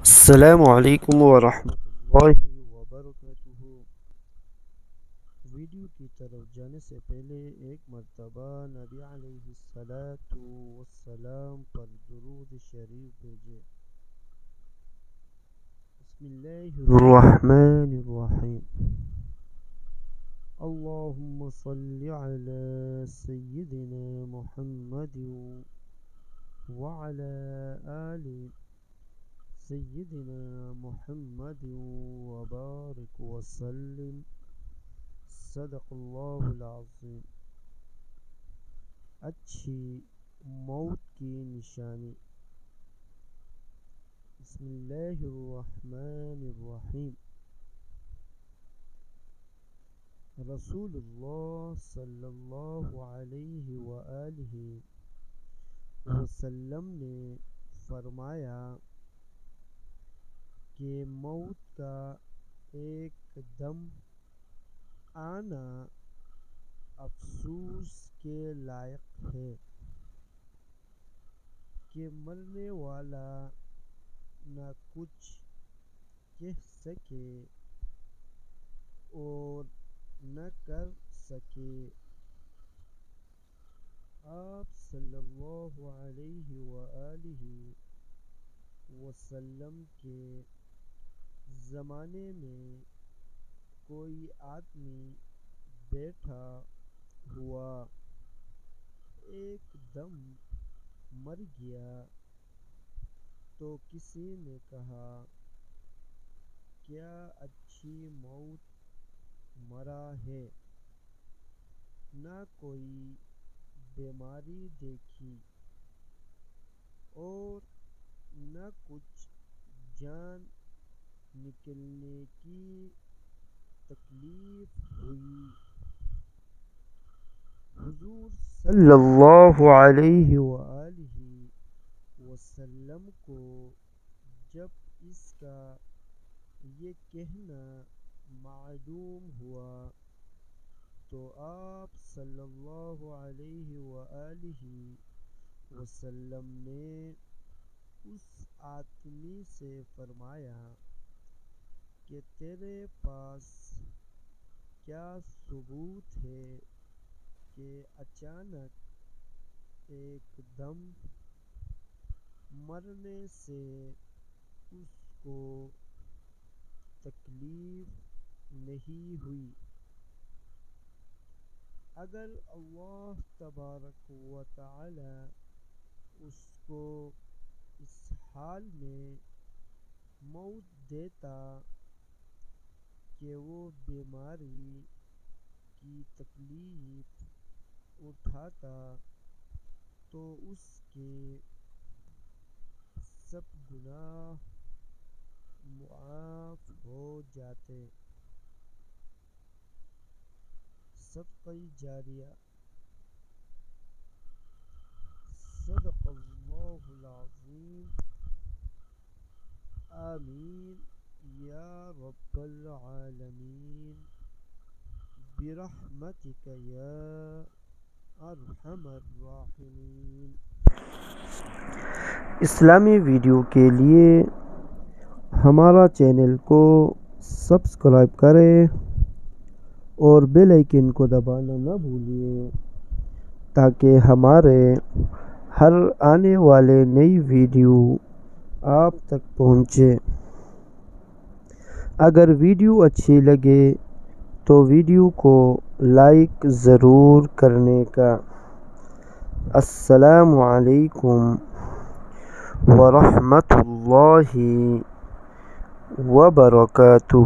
السلام علیکم ورحمۃ اللہ وبرکاتہ۔ ویڈیو کی طرف جانے سے پہلے ایک مرتبہ نبی علیہ الصلاۃ والسلام پر درود شریف بھیجے۔ بسم اللہ الرحمن الرحیم۔ اللہم صل علی سیدنا محمد وعلی آل سیدنا محمد وبارک وسلم۔ صدق اللہ العظیم۔ اچھی موت کی نشانی۔ بسم اللہ الرحمن الرحیم۔ رسول اللہ صلی اللہ علیہ وآلہ وسلم نے فرمایا کہ موت کا ایک دم آنا افسوس کے لائق ہے کہ مرنے والا نہ کچھ کہہ سکے اور نہ کر سکے۔ آپ صلی اللہ علیہ وآلہ وسلم کے زمانے میں کوئی آدمی بیٹھا ہوا ایک دم مر گیا تو کسی نے کہا، کیا اچھی موت مرا ہے، نہ کوئی بیماری دیکھی اور نہ کچھ جان نکلنے کی تکلیف ہوئی۔ حضور صلی اللہ علیہ وآلہ وسلم کو جب اس کا یہ کہنا معلوم ہوا تو آپ صلی اللہ علیہ وآلہ وسلم نے اس آدمی سے فرمایا کہ تیرے پاس کیا ثبوت ہے کہ اچانک ایک دم مرنے سے اس کو تکلیف نہیں ہوئی؟ اگر اللہ تبارک و تعالی اس کو اس حال میں موت دیتا کہ وہ بیماری کی تکلیف اٹھاتا تو اس کے سب گناہ معاف ہو جاتے۔ صدقہ جاریہ۔ صدق اللہ العظیم۔ آمین یا رب العالمین برحمتک یا ارحم الراحمین۔ اسلامی ویڈیو کے لیے ہمارا چینل کو سبسکرائب کریں اور بیل آئیکن کو دبانا نہ بھولیے تاکہ ہمارے ہر آنے والے نئی ویڈیو آپ تک پہنچے۔ اگر ویڈیو اچھی لگے تو ویڈیو کو لائک ضرور کرنے کا۔ السلام علیکم ورحمۃ اللہ وبرکاتہ۔